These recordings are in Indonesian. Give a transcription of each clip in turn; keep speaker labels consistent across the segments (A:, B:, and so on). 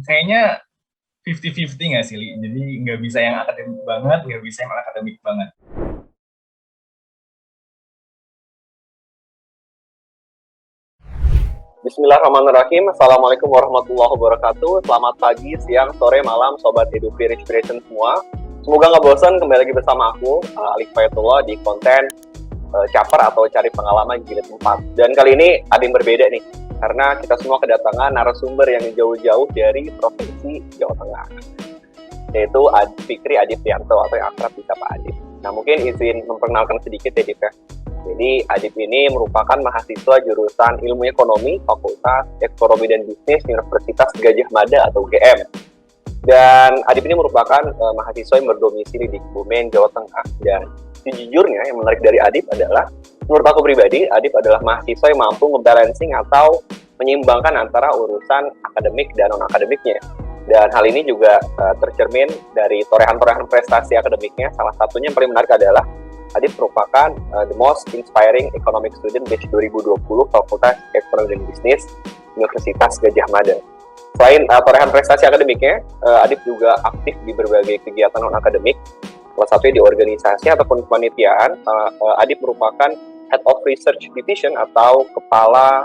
A: Kayaknya 50-50 nggak sih, Li? Jadi nggak bisa yang akademik banget, nggak bisa yang akademik banget.
B: Bismillahirrahmanirrahim. Assalamualaikum warahmatullahi wabarakatuh. Selamat pagi, siang, sore, malam, Sobat Edufir Inspiration semua. Semoga nggak bosan kembali lagi bersama aku, Alif Fayatullah, di konten Caper atau Cari Pengalaman Jilid 4. Dan kali ini ada yang berbeda nih, karena kita semua kedatangan narasumber yang jauh-jauh dari Provinsi Jawa Tengah, yaitu Fikri Adiptianto atau yang akrab disapa Adip. Nah, mungkin izin memperkenalkan sedikit ya, Dip ya. Jadi Adip ini merupakan mahasiswa jurusan Ilmu Ekonomi Fakultas Ekonomi dan Bisnis Universitas Gadjah Mada atau UGM. Dan Adip ini merupakan mahasiswa yang berdomisili di Kebumen, Jawa Tengah. Dan sejujurnya yang menarik dari Adip adalah, menurut aku pribadi, Adip adalah mahasiswa yang mampu ngebalancing atau menyeimbangkan antara urusan akademik dan non-akademiknya. Dan hal ini juga tercermin dari torehan-torehan prestasi akademiknya. Salah satunya yang paling menarik adalah Adip merupakan the most inspiring economic student batch 2020 Fakultas Ekonomi dan Bisnis Universitas Gadjah Mada. Selain torehan prestasi akademiknya, Adip juga aktif di berbagai kegiatan non-akademik, salah satunya di organisasi ataupun kepanitiaan. Adip merupakan Head of Research Division atau Kepala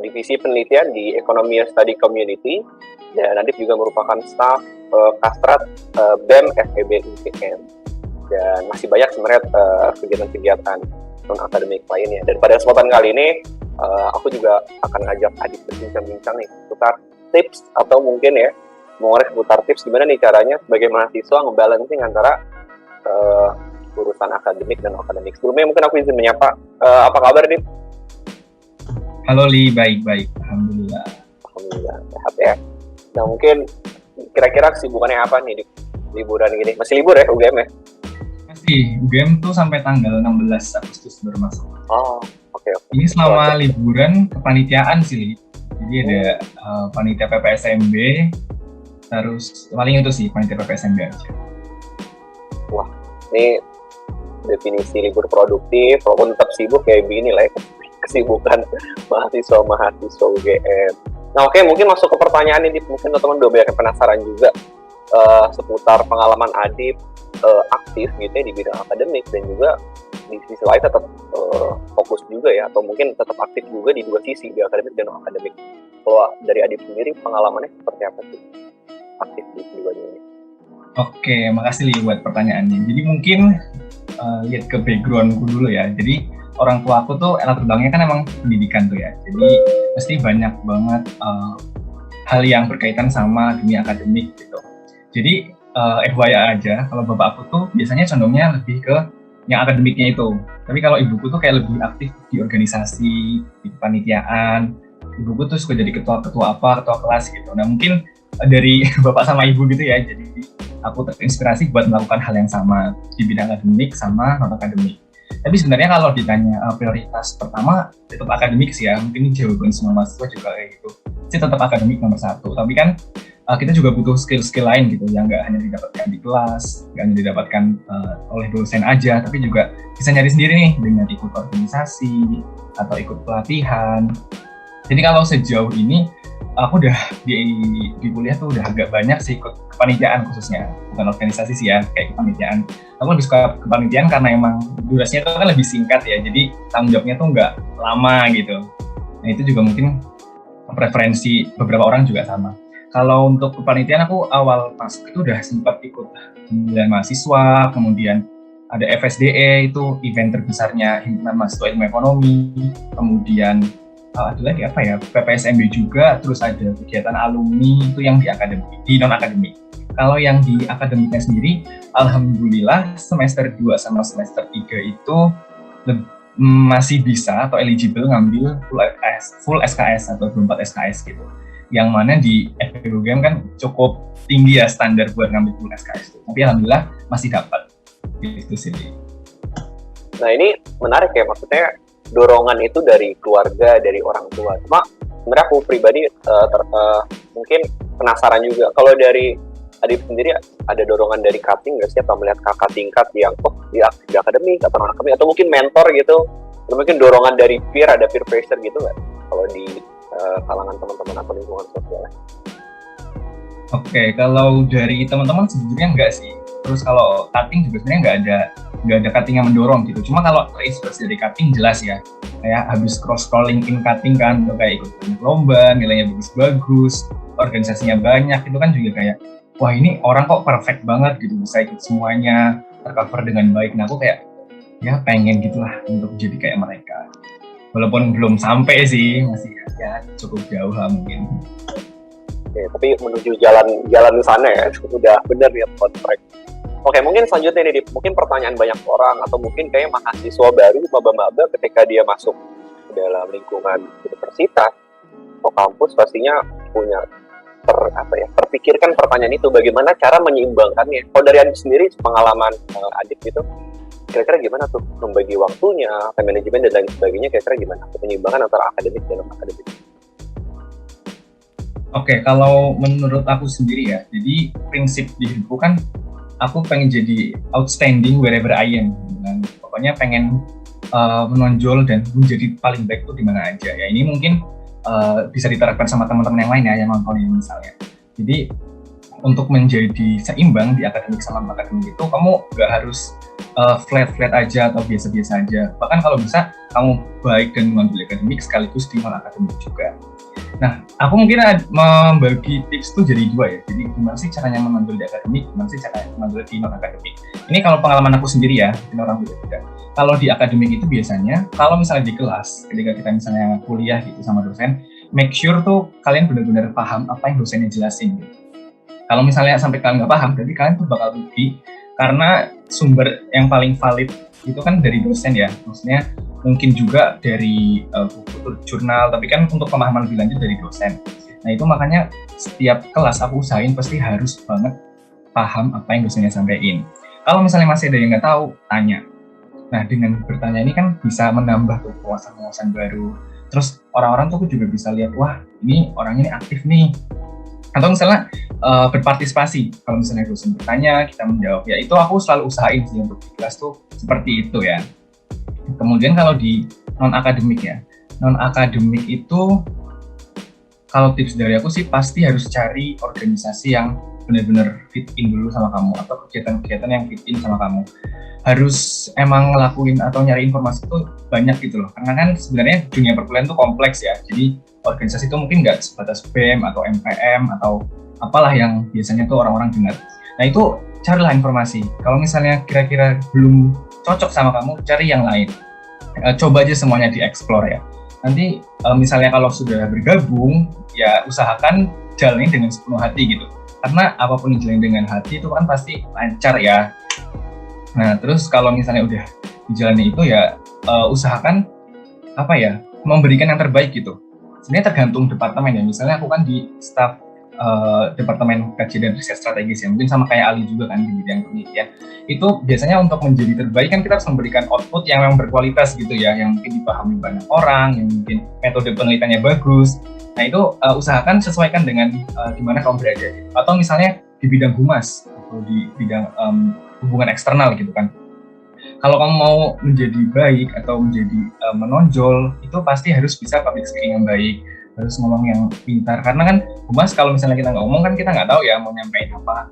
B: Divisi Penelitian di Economy Study Community, dan Adip juga merupakan staf Kastrat BEM FEB UGM. Dan masih banyak sebenarnya kegiatan-kegiatan non-akademik lainnya. Dan pada kesempatan kali ini, aku juga akan ngajak Adip berbincang-bincang nih seputar tips, atau mungkin ya, mengorek seputar tips gimana nih caranya sebagai mahasiswa ngebalancing antara urusan akademik dan non-akademik. Sebelumnya mungkin aku izin menyapa, apa kabar, Dip?
A: Halo, Li. Baik-baik. Alhamdulillah.
B: Alhamdulillah, sehat ya. Nah, mungkin kira-kira kesibukannya apa nih, Dip? Liburan gini. Masih libur ya, UGM ya?
A: Masih, UGM tuh sampai tanggal 16 Agustus baru masuk.
B: Oh, oke.
A: Ini selama liburan kepanitiaan sih, Li. Jadi ada panitia PPSMB, terus paling itu sih panitia PPSMB aja.
B: Wah, ini definisi libur produktif, walaupun tetap sibuk kayak begini lah ya, kesibukan mahasiswa UGM. Nah, oke, mungkin masuk ke pertanyaan ini, mungkin teman-teman udah banyak penasaran juga seputar pengalaman Adip aktif gitu ya di bidang akademik, dan juga di sisi lain tetap fokus juga ya, atau mungkin tetap aktif juga di dua sisi, di akademik dan non akademik. Kalau dari Adip sendiri pengalamannya seperti apa sih aktif di keduanya ini?
A: Oke, makasih Li buat pertanyaannya. Jadi mungkin lihat ke backgroundku dulu ya. Jadi orang tua aku tuh alat terbangnya kan emang pendidikan tuh ya. Jadi pasti banyak banget hal yang berkaitan sama dunia akademik gitu. Jadi FYI aja, kalau bapak aku tuh biasanya condongnya lebih ke yang akademiknya itu. Tapi kalau ibuku tuh kayak lebih aktif di organisasi, di kepanitiaan. Ibuku tuh suka jadi ketua kelas gitu. Nah mungkin dari bapak sama ibu gitu ya, jadi aku terinspirasi buat melakukan hal yang sama di bidang akademik sama non akademik. Tapi sebenarnya kalau ditanya prioritas pertama tetap akademik sih ya, mungkin jawaban semua mahasiswa juga kayak gitu. Sih tetap akademik nomor satu. Tapi kan kita juga butuh skill-skill lain gitu yang nggak hanya didapatkan di kelas, nggak hanya didapatkan oleh dosen aja, tapi juga bisa nyari sendiri nih dengan ikut organisasi atau ikut pelatihan. Jadi kalau sejauh ini aku udah di kuliah tuh udah agak banyak sih ikut kepanitiaan, khususnya bukan organisasi sih ya, kayak kepanitiaan. Aku lebih suka kepanitiaan karena emang durasinya tuh kan lebih singkat ya, jadi tanggung jawabnya tuh nggak lama gitu. Nah itu juga mungkin preferensi beberapa orang juga sama. Kalau untuk kepanitiaan aku awal masuk itu udah sempat ikut pemilihan mahasiswa, kemudian ada FSDE itu event terbesarnya Himpunan Mahasiswa Ilmu Ekonomi, kemudian ada lagi apa ya, PPSMB juga, terus ada kegiatan alumni itu yang di akademik, di non akademik. Kalau yang di akademiknya sendiri, alhamdulillah semester 2 sama semester 3 itu masih bisa atau eligible ngambil full SKS atau 24 SKS gitu. Yang mana di FEB UGM kan cukup tinggi ya standar buat ngambil full SKS itu. Tapi alhamdulillah masih dapat gitu sih.
B: Nah ini menarik ya, maksudnya dorongan itu dari keluarga, dari orang tua. Cuma sebenarnya aku pribadi mungkin penasaran juga, kalau dari Adip sendiri ada dorongan dari cutting nggak sih, atau melihat kakak tingkat yang di akademik atau non akademik, atau mungkin mentor gitu, atau mungkin dorongan dari peer, ada peer pressure gitu nggak kalau di kalangan teman-teman atau lingkungan sosial?
A: Oke, kalau dari teman-teman sejujurnya enggak sih. Terus kalau cutting juga sebenarnya nggak ada cutting yang mendorong gitu. Cuma kalau terinspirasi dari cutting jelas ya. Kayak habis scrolling in cutting kan, atau kayak ikut banyak lomba, nilainya bagus-bagus, organisasinya banyak, itu kan juga kayak, wah ini orang kok perfect banget gitu, bisa ikut semuanya, tercover dengan baik. Nah aku kayak, ya pengen gitulah untuk jadi kayak mereka. Walaupun belum sampai sih, masih ya cukup jauh lah mungkin.
B: Oke, tapi menuju jalan sana ya, udah bener ya on track. Oke, mungkin selanjutnya nih, mungkin pertanyaan banyak orang atau mungkin kayak mahasiswa baru, maba-maba ketika dia masuk ke dalam lingkungan universitas atau kampus pastinya punya terpikirkan pertanyaan itu, bagaimana cara menyeimbangkannya. Kalau dari Adit sendiri, pengalaman Adit gitu, kira-kira gimana tuh membagi waktunya, time management dan lain sebagainya, kira-kira gimana penyeimbangkan antara akademik dan non-akademik?
A: Oke, kalau menurut aku sendiri ya, jadi prinsip di hidupku kan aku pengen jadi outstanding wherever I am. Dan pokoknya pengen menonjol dan menjadi paling baik tuh di mana aja. Ya ini mungkin bisa diterapkan sama teman-teman yang lain ya, yang nonton ini misalnya. Jadi untuk menjadi seimbang di akademik sama non-akademik itu kamu nggak harus flat aja atau biasa-biasa aja. Bahkan kalau bisa kamu baik dan mengambil akademik sekaligus di non-akademik juga. Nah, aku mungkin membagi tips itu jadi dua ya. Jadi gimana sih caranya menonjol di akademik, gimana sih caranya menonjol di non-akademik. Ini kalau pengalaman aku sendiri ya, mungkin orang beda-beda. Kalau di akademik itu biasanya, kalau misalnya di kelas, ketika kita misalnya kuliah gitu sama dosen, make sure tuh kalian benar-benar paham apa yang dosennya jelasin gitu. Kalau misalnya sampai kalian nggak paham, berarti kalian tuh bakal rugi, karena sumber yang paling valid itu kan dari dosen ya, maksudnya mungkin juga dari buku jurnal, tapi kan untuk pemahaman lebih lanjut dari dosen. Nah itu makanya setiap kelas aku usahain pasti harus banget paham apa yang dosennya sampaikan. Kalau misalnya masih ada yang nggak tahu, tanya. Nah dengan bertanya ini kan bisa menambah tuh wawasan baru. Terus orang-orang tuh juga bisa lihat, wah ini orangnya ini aktif nih. Atau misalnya berpartisipasi, kalau misalnya dosen bertanya, kita menjawab. Ya itu aku selalu usahain sih untuk di kelas tuh seperti itu ya. Kemudian kalau di non-akademik ya, non-akademik itu kalau tips dari aku sih pasti harus cari organisasi yang benar-benar fit in dulu sama kamu, atau kegiatan-kegiatan yang fit in sama kamu. Harus emang ngelakuin atau nyari informasi itu banyak gitu loh, karena kan sebenarnya dunia perkuliahan itu kompleks ya, jadi organisasi itu mungkin nggak sebatas BEM atau MPM atau apalah yang biasanya tuh orang-orang dengar. Nah itu carilah informasi, kalau misalnya kira-kira belum cocok sama kamu, cari yang lain. Coba aja semuanya dieksplor ya. Nanti misalnya kalau sudah bergabung, ya usahakan jalani dengan sepenuh hati gitu. Karena apapun yang dijalani dengan hati itu kan pasti lancar ya. Nah terus kalau misalnya udah dijalani itu ya usahakan memberikan yang terbaik gitu. Sebenarnya tergantung departemen ya. Misalnya aku kan di staf Departemen Kajian dan Riset Strategis ya, mungkin sama kayak Ali juga kan di bidang penelitian. Itu biasanya untuk menjadi terbaik kan kita harus memberikan output yang memang berkualitas gitu ya, yang mungkin dipahami banyak orang, yang mungkin metode penelitiannya bagus. Nah itu usahakan sesuaikan dengan di mana kamu berada gitu. Atau misalnya di bidang humas atau di bidang hubungan eksternal gitu kan. Kalau kamu mau menjadi baik atau menjadi menonjol, itu pasti harus bisa public speaking yang baik, harus ngomong yang pintar, karena kan humas kalau misalnya kita nggak ngomong kan kita nggak tahu ya mau nyampein apa,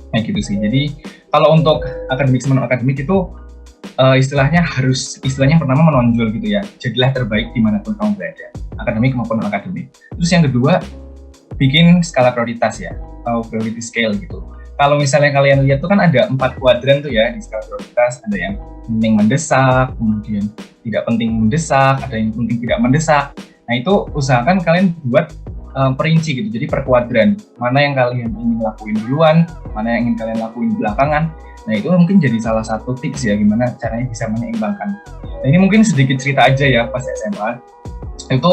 A: kayak gitu sih. Jadi kalau untuk akademik sama non akademik itu istilahnya pertama menonjol gitu ya, jadilah terbaik dimanapun kamu berada, akademik maupun non akademik. Terus yang kedua, bikin skala prioritas ya, atau priority scale gitu. Kalau misalnya kalian lihat tuh kan ada 4 kuadran tuh ya di skala prioritas, ada yang penting mendesak, kemudian tidak penting mendesak, ada yang penting tidak mendesak. Nah itu usahakan kalian buat perinci gitu, jadi per kuadran, mana yang kalian ingin lakuin duluan, mana yang ingin kalian lakuin belakangan. Nah itu mungkin jadi salah satu tips ya, gimana caranya bisa menyeimbangkan. Nah ini mungkin sedikit cerita aja ya, pas SMA itu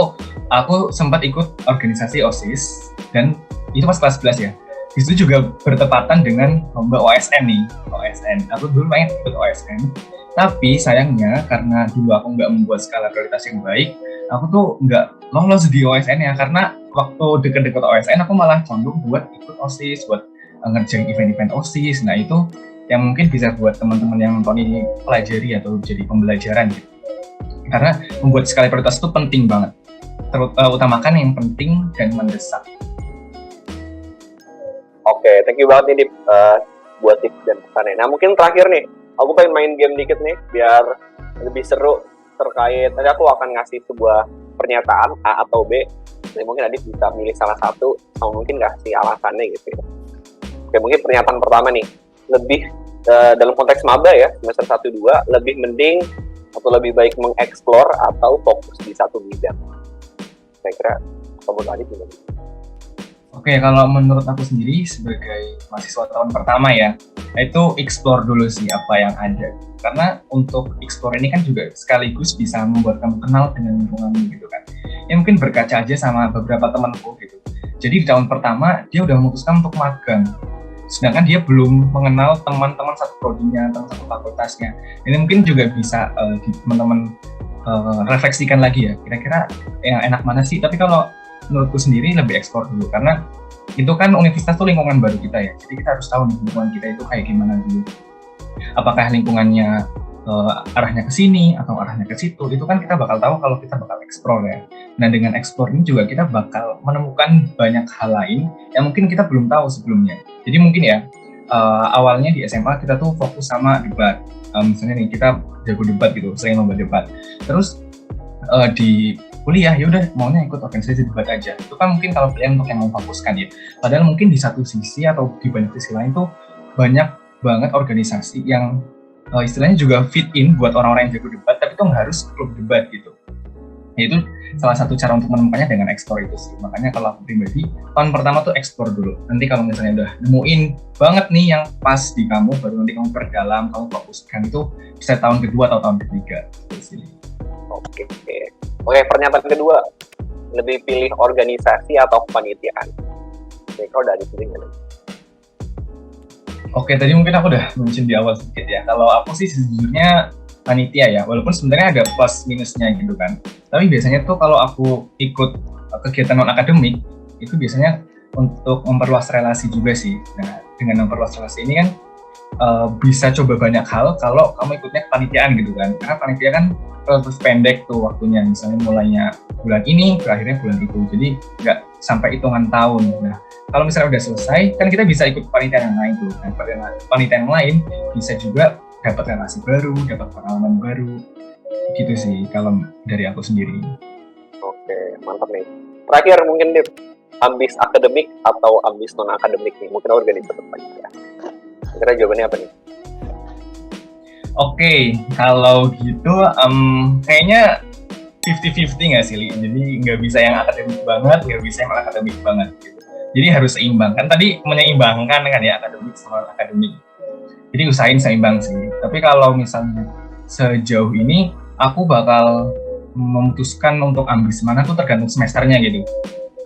A: aku sempat ikut organisasi OSIS, dan itu pas kelas 11 ya. Di situ juga bertepatan dengan lomba OSN nih, OSN. Aku dulu main ikut OSN, tapi sayangnya karena dulu aku nggak membuat skala prioritas yang baik, aku tuh nggak lolos di OSN ya, karena waktu deket-deket OSN aku malah condong buat ikut OSIS, buat ngerjain event-event OSIS. Nah itu yang mungkin bisa buat teman-teman yang nonton ini pelajari atau jadi pembelajaran gitu. Karena membuat skala prioritas itu penting banget. utamakan yang penting dan mendesak.
B: Oke, thank you banget nih Dip, buat tips dan pesannya. Nah mungkin terakhir nih, aku pengen main game dikit nih biar lebih seru terkait. Nanti aku akan ngasih sebuah pernyataan A atau B. Jadi mungkin Adit bisa milih salah satu, sama mungkin kasih alasannya gitu ya. Oke, mungkin pernyataan pertama nih, lebih dalam konteks maba ya, semester 1-2, lebih mending atau lebih baik mengeksplor atau fokus di satu bidang. Saya kira kamu tadi gimana?
A: Oke, kalau menurut aku sendiri sebagai mahasiswa tahun pertama ya, itu explore dulu sih apa yang ada. Karena untuk explore ini kan juga sekaligus bisa membuat kamu kenal dengan lingkunganmu gitu kan. Ya mungkin berkaca aja sama beberapa temanku gitu. Jadi di tahun pertama dia udah memutuskan untuk magang. Sedangkan dia belum mengenal teman-teman satu prodinya atau satu fakultasnya. Ini mungkin juga bisa teman-teman refleksikan lagi ya. Kira-kira yang enak mana sih? Tapi kalau menurutku sendiri lebih eksplor dulu, karena itu kan universitas tuh lingkungan baru kita ya, jadi kita harus tahu nih lingkungan kita itu kayak gimana dulu. Apakah lingkungannya arahnya ke sini atau arahnya ke situ, itu kan kita bakal tahu kalau kita bakal eksplor ya. Nah dengan eksplor ini juga kita bakal menemukan banyak hal lain yang mungkin kita belum tahu sebelumnya. Jadi mungkin ya awalnya di SMA kita tuh fokus sama debat, misalnya nih kita jago debat gitu, sering lomba debat. Terus di kuliah ya udah maunya ikut organisasi debat aja. Itu kan mungkin kalau pilihan untuk yang memfokuskan ya. Padahal mungkin di satu sisi atau di banyak sisi lain tuh banyak banget organisasi yang istilahnya juga fit in buat orang-orang yang jago debat, tapi itu nggak harus klub debat gitu. Ya, itu salah satu cara untuk menemukannya dengan eksplor itu sih. Makanya kalau aku pribadi, tahun pertama tuh eksplor dulu. Nanti kalau misalnya udah nemuin banget nih yang pas di kamu, baru nanti kamu perdalam, kamu fokuskan, itu bisa tahun kedua atau tahun ketiga.
B: Oke, pernyataan kedua, lebih pilih organisasi atau kepanitiaan? Oke, kau udah dipilih nggak?
A: Oke, tadi mungkin aku udah mention di awal sedikit ya. Kalau aku sih sejujurnya panitia ya, walaupun sebenarnya ada plus minusnya gitu kan. Tapi biasanya tuh kalau aku ikut kegiatan non-akademik, itu biasanya untuk memperluas relasi juga sih. Nah, dengan memperluas relasi ini kan bisa coba banyak hal kalau kamu ikutnya kepanitiaan gitu kan. Karena panitia kan relatif pendek tuh waktunya, misalnya mulainya bulan ini, berakhirnya bulan itu. Jadi nggak sampai hitungan tahun. Nah, kalau misalnya udah selesai, kan kita bisa ikut panitiaan yang lain tuh. Nah, panitiaan yang lain bisa juga dapat relasi baru, dapat pengalaman baru. Gitu sih kalau dari aku sendiri.
B: Oke, mantap nih. Terakhir mungkin Dip, ambis akademik atau ambis non akademik nih? Mungkin organisasi panitia. Kira jawabannya apa nih?
A: Oke, kalau gitu kayaknya 50-50 nggak sih, Li? Jadi nggak bisa yang akademik banget, nggak bisa yang akademik banget gitu. Jadi harus seimbang. Kan tadi menyeimbangkan kan ya akademik sama akademik. Jadi usahain seimbang sih. Tapi kalau misalnya sejauh ini, aku bakal memutuskan untuk ambis mana tuh tergantung semesternya gitu.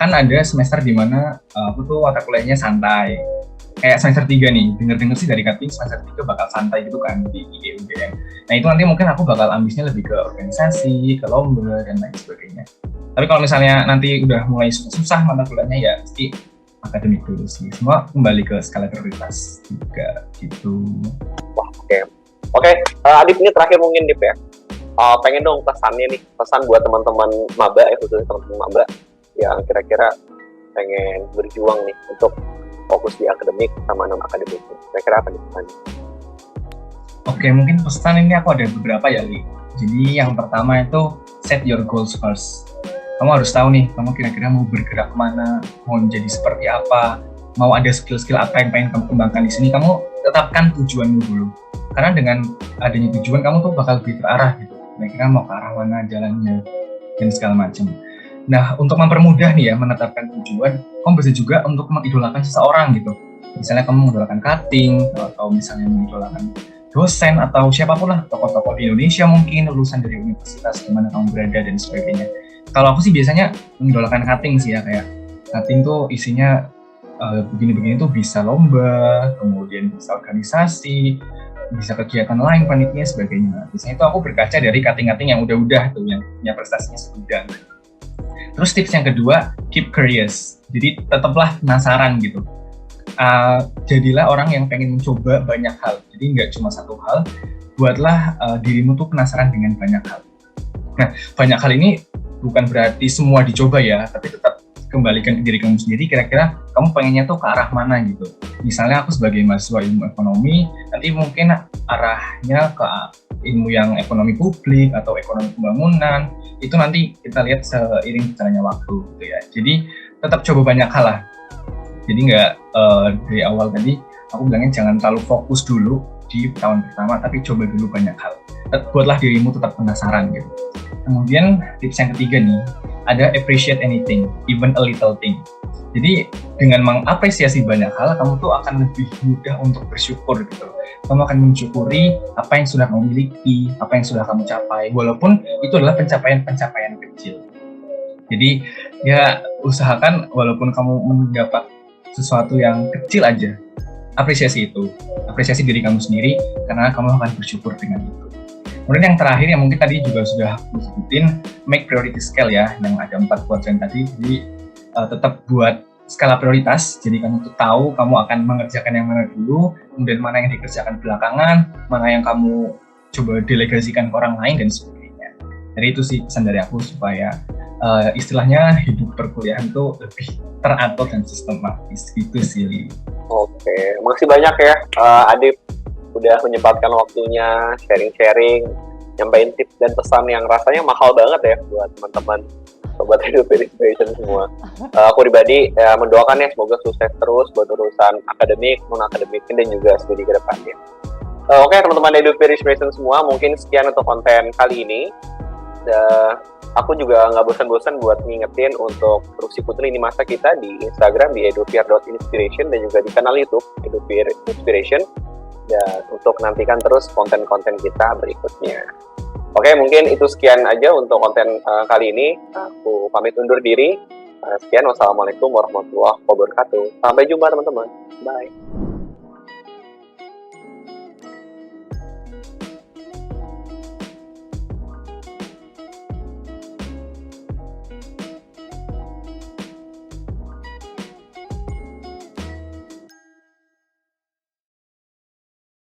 A: Kan ada semester di mana aku tuh mata kuliahnya santai. Kayak semester 3 nih, denger-denger sih dari Kating semester 3 bakal santai gitu kan di IGUGM. Nah itu nanti mungkin aku bakal ambisnya lebih ke organisasi, ke lomba, dan lain sebagainya. Tapi kalau misalnya nanti udah mulai susah mata kuliahnya ya pasti akademik dulu sih. Semua kembali ke skala prioritas juga gitu.
B: Wah, oke. Adip ini terakhir mungkin Dip ya. Pengen dong pesannya nih, pesan buat teman-teman maba ya, khususnya teman-teman maba yang kira-kira pengen berjuang nih untuk fokus di akademik sama non akademik. Kira-kira apa nih pesannya?
A: Oke, mungkin pesan ini aku ada beberapa ya, Li. Jadi yang pertama itu set your goals first. Kamu harus tahu nih, kamu kira-kira mau bergerak kemana, mau menjadi seperti apa, mau ada skill-skill apa yang pengen kamu kembangkan di sini. Kamu tetapkan tujuanmu dulu. Karena dengan adanya tujuan, kamu tuh bakal lebih terarah gitu. Kira-kira mau ke arah mana jalannya, dan segala macam. Nah, untuk mempermudah nih ya, menetapkan tujuan, kamu bisa juga untuk mengidolakan seseorang gitu. Misalnya kamu mengidolakan Kating, atau misalnya mengidolakan dosen, atau siapapun lah, tokoh-tokoh di Indonesia mungkin, lulusan dari universitas, dimana kamu berada, dan sebagainya. Kalau aku sih biasanya mengidolakan Kating sih ya, kayak Kating tuh isinya begini-begini tuh bisa lomba, kemudian bisa organisasi, bisa kegiatan lain, panitia, sebagainya. Biasanya itu aku berkaca dari Kating-Kating yang udah-udah tuh, yang punya prestasinya sebidang. Terus tips yang kedua, keep curious. Jadi tetaplah penasaran gitu. Jadilah orang yang pengen mencoba banyak hal. Jadi nggak cuma satu hal. Buatlah dirimu tuh penasaran dengan banyak hal. Nah, banyak hal ini bukan berarti semua dicoba ya, tapi tetap kembalikan ke diri kamu sendiri, kira-kira kamu pengennya tuh ke arah mana gitu. Misalnya aku sebagai mahasiswa ilmu ekonomi, nanti mungkin arahnya ke ilmu yang ekonomi publik atau ekonomi pembangunan, itu nanti kita lihat seiring berjalannya waktu gitu ya. Jadi tetap coba banyak hal lah. Jadi nggak dari awal tadi aku bilangnya jangan terlalu fokus dulu di tahun pertama, tapi coba dulu banyak hal. Buatlah dirimu tetap penasaran gitu. Kemudian tips yang ketiga nih, ada appreciate anything, even a little thing. Jadi dengan mengapresiasi banyak hal, kamu tuh akan lebih mudah untuk bersyukur gitu. Kamu akan mensyukuri apa yang sudah kamu miliki, apa yang sudah kamu capai, walaupun itu adalah pencapaian-pencapaian kecil. Jadi ya usahakan walaupun kamu mendapat sesuatu yang kecil aja, apresiasi itu, apresiasi diri kamu sendiri karena kamu akan bersyukur dengan itu. Kemudian yang terakhir yang mungkin tadi juga sudah aku sebutin, make priority scale ya, yang ada 4 kuadran tadi. Jadi tetap buat skala prioritas, jadi kamu tuh tahu kamu akan mengerjakan yang mana dulu, kemudian mana yang dikerjakan belakangan, mana yang kamu coba delegasikan ke orang lain dan sebagainya. Jadi itu sih pesan dari aku supaya istilahnya hidup perkuliahan tuh lebih teratur dan sistematis gitu sih.
B: Oke, makasih banyak ya Adip udah menyempatkan waktunya sharing-sharing, nyampein tips dan pesan yang rasanya mahal banget ya buat teman-teman sobat hidup inspiration semua. Aku pribadi mendoakan ya semoga sukses terus buat urusan akademik, non akademik dan juga studi ke depannya. Oke teman-teman hidup inspiration semua, mungkin sekian untuk konten kali ini. Aku juga nggak bosan-bosan buat ngingetin untuk terus ikutin Lini Masa kita di Instagram di edufear.inspiration dan juga di kanal YouTube Edufear Inspiration. Dan untuk nantikan terus konten-konten kita berikutnya. Oke, mungkin itu sekian aja untuk konten kali ini. Aku pamit undur diri. Sekian, wassalamualaikum warahmatullahi wabarakatuh. Sampai jumpa teman-teman. Bye.